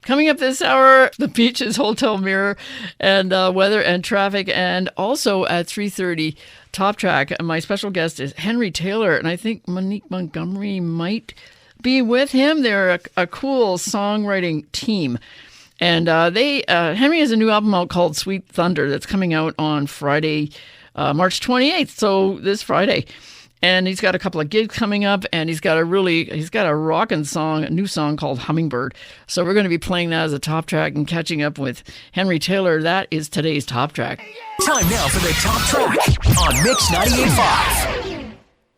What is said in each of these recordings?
Coming up this hour, the Beaches Hotel Mirror and weather and traffic. And also at 3:30, Top Track. And my special guest is Henry Taylor. And I think Monique Montgomery might be with him. They're a cool songwriting team. And Henry has a new album out called Sweet Thunder that's coming out on Friday, March 28th. So this Friday. And he's got a couple of gigs coming up, and he's got a rockin' song, a new song called Hummingbird. So we're going to be playing that as a top track and catching up with Henry Taylor. That is today's top track. Time now for the top track on Mix 98.5.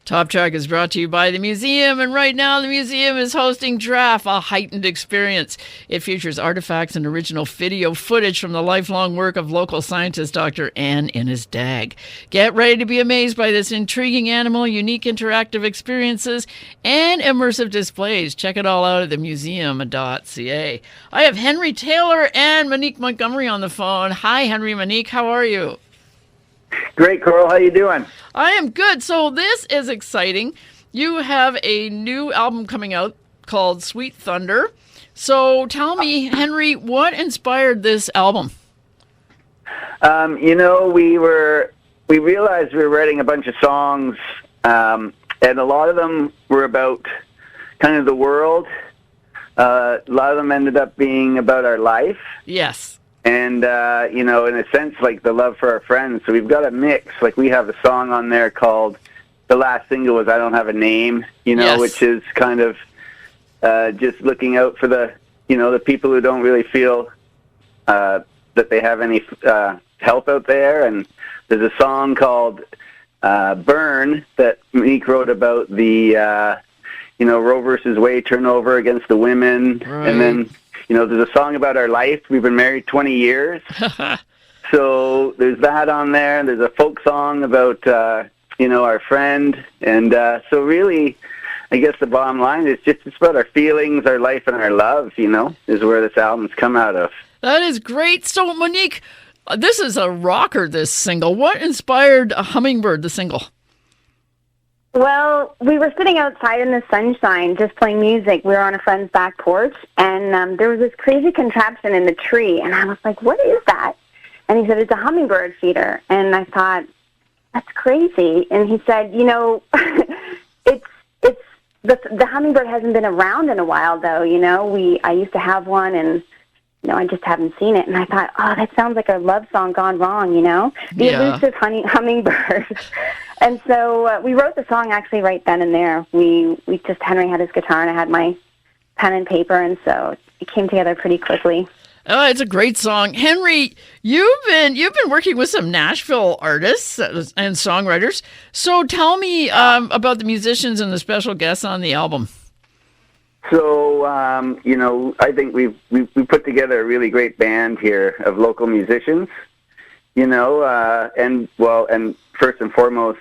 Top Track is brought to you by the museum, and right now the museum is hosting Draft, a heightened experience. It features artifacts and original video footage from the lifelong work of local scientist Dr. Ann Innes-Dagg. Get ready to be amazed by this intriguing animal, unique interactive experiences, and immersive displays. Check it all out at themuseum.ca. I have Henry Taylor and Monique Montgomery on the phone. Hi, Henry, Monique. How are you? Great, Coral. How you doing? I am good. So this is exciting. You have a new album coming out called Sweet Thunder. So tell me, Henry, what inspired this album? We realized we were writing a bunch of songs, and a lot of them were about kind of the world. A lot of them ended up being about our life. Yes. And, in a sense, like the love for our friends. So we've got a mix. Like we have a song on there called, the last single was I Don't Have a Name, yes. Which is kind of just looking out for the people who don't really feel that they have any help out there. And there's a song called Burn that Monique wrote about the, Roe versus Wade turnover against the women. Right. And then, there's a song about our life. We've been married 20 years. So there's that on there. There's a folk song about, our friend. And so really, I guess the bottom line is it's about our feelings, our life, and our love, is where this album's come out of. That is great. So, Monique, this is a rocker, this single. What inspired Hummingbird, the single? Well, we were sitting outside in the sunshine just playing music. We were on a friend's back porch, and there was this crazy contraption in the tree, and I was like, what is that? And he said, it's a hummingbird feeder. And I thought, that's crazy. And he said, the hummingbird hasn't been around in a while, though. I used to have one, and I just haven't seen it. And I thought, that sounds like a love song gone wrong, The elusive hummingbird. And so we wrote the song actually right then and there. Henry had his guitar and I had my pen and paper, and so it came together pretty quickly. Oh, it's a great song. Henry, you've been working with some Nashville artists and songwriters. So tell me about the musicians and the special guests on the album. So, I think we put together a really great band here of local musicians, and first and foremost,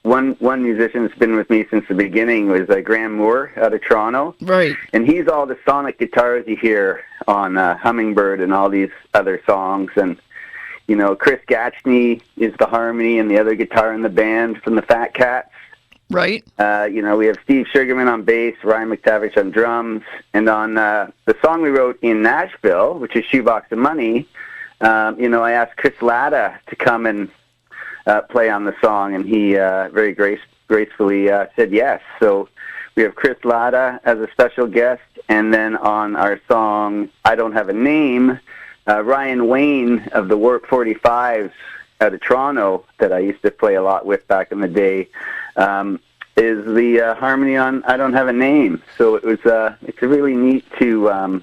one musician that's been with me since the beginning was Graham Moore out of Toronto. Right. And he's all the sonic guitars you hear on Hummingbird and all these other songs. And, Chris Gatchney is the harmony and the other guitar in the band from the Fat Cats. Right. We have Steve Sugarman on bass, Ryan McTavish on drums, and on the song we wrote in Nashville, which is Shoebox of Money, I asked Chris Latta to come and play on the song, and he very gracefully said yes. So we have Chris Latta as a special guest, and then on our song I Don't Have a Name, Ryan Wayne of the Warp 45s out of Toronto that I used to play a lot with back in the day, is the harmony on I Don't Have a Name. So it's a really neat to, I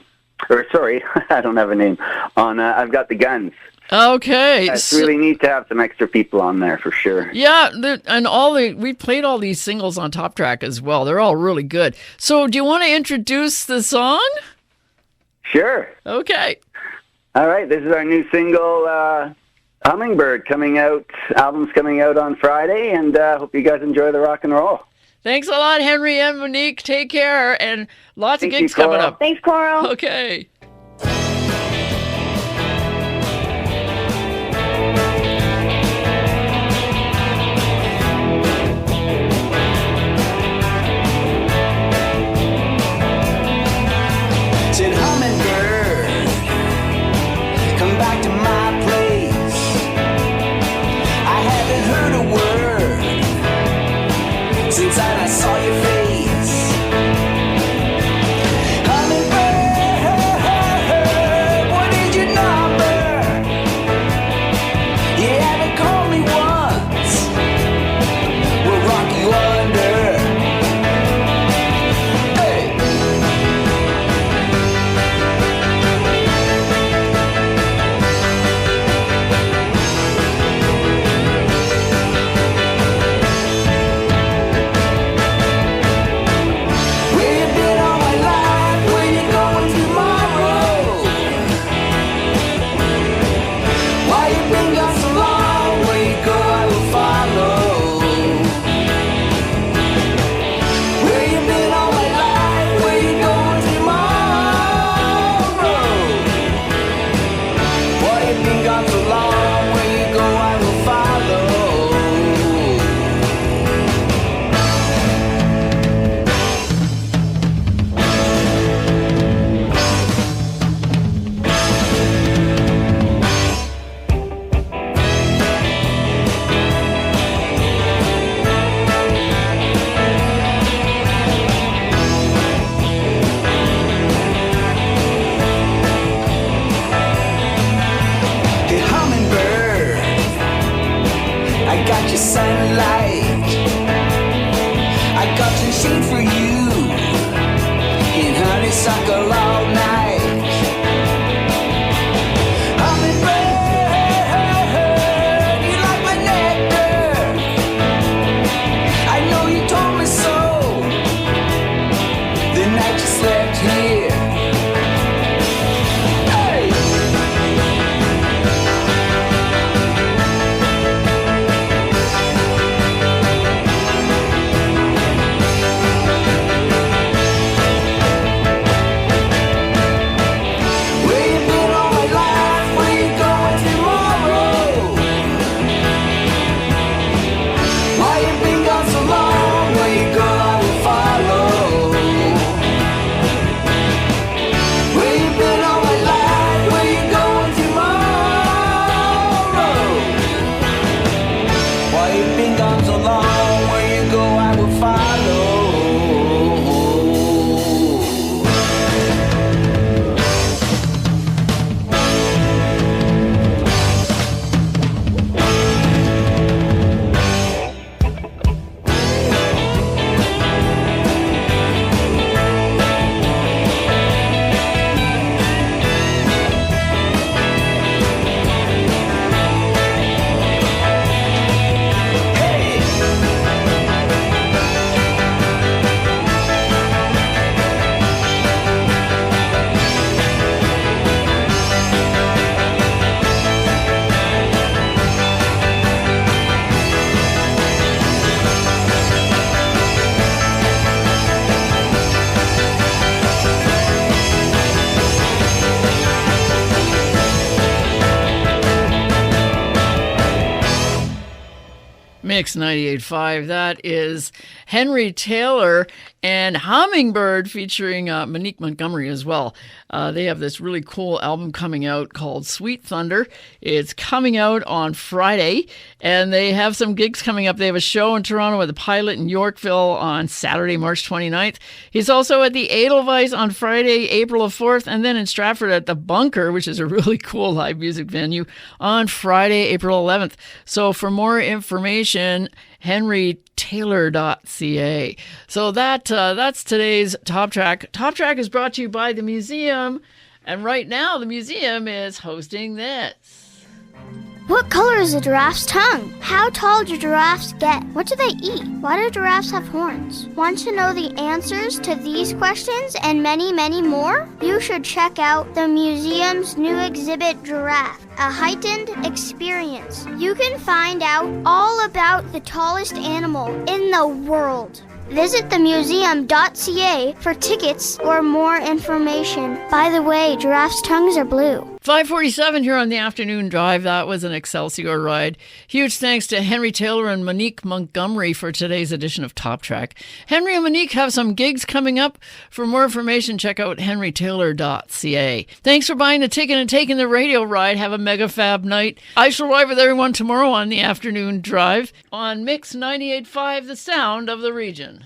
Don't Have a Name, on I've Got the Guns. Okay. It's really neat to have some extra people on there for sure. Yeah, we played all these singles on Top Track as well. They're all really good. So do you want to introduce the song? Sure. Okay. All right, this is our new single, Hummingbird, album's coming out on Friday, and hope you guys enjoy the rock and roll. Thanks a lot, Henry and Monique. Take care, and lots of gigs coming up. Thanks, Coral. Okay. Said Hummingbird, Mix 98.5. That is Henry Taylor and Hummingbird featuring Monique Montgomery as well. They have this really cool album coming out called Sweet Thunder. It's coming out on Friday, and they have some gigs coming up. They have a show in Toronto with the Pilot in Yorkville on Saturday, March 29th. He's also at the Edelweiss on Friday, April 4th, and then in Stratford at the Bunker, which is a really cool live music venue, on Friday, April 11th. So for more information, henrytaylor.ca. So that's today's Top Track. Top Track is brought to you by the museum, and right now the museum is hosting this. What color is a giraffe's tongue? How tall do giraffes get? What do they eat? Why do giraffes have horns? Want to know the answers to these questions and many, many more? You should check out the museum's new exhibit, Giraffe, a heightened experience. You can find out all about the tallest animal in the world. Visit themuseum.ca for tickets or more information. By the way, giraffes' tongues are blue. 5:47 here on the afternoon drive. That was an Excelsior ride. Huge thanks to Henry Taylor and Monique Montgomery for today's edition of Top Track. Henry and Monique have some gigs coming up. For more information, check out henrytaylor.ca. Thanks for buying the ticket and taking the radio ride. Have a mega fab night. I shall ride with everyone tomorrow on the afternoon drive on Mix 98.5, the sound of the region.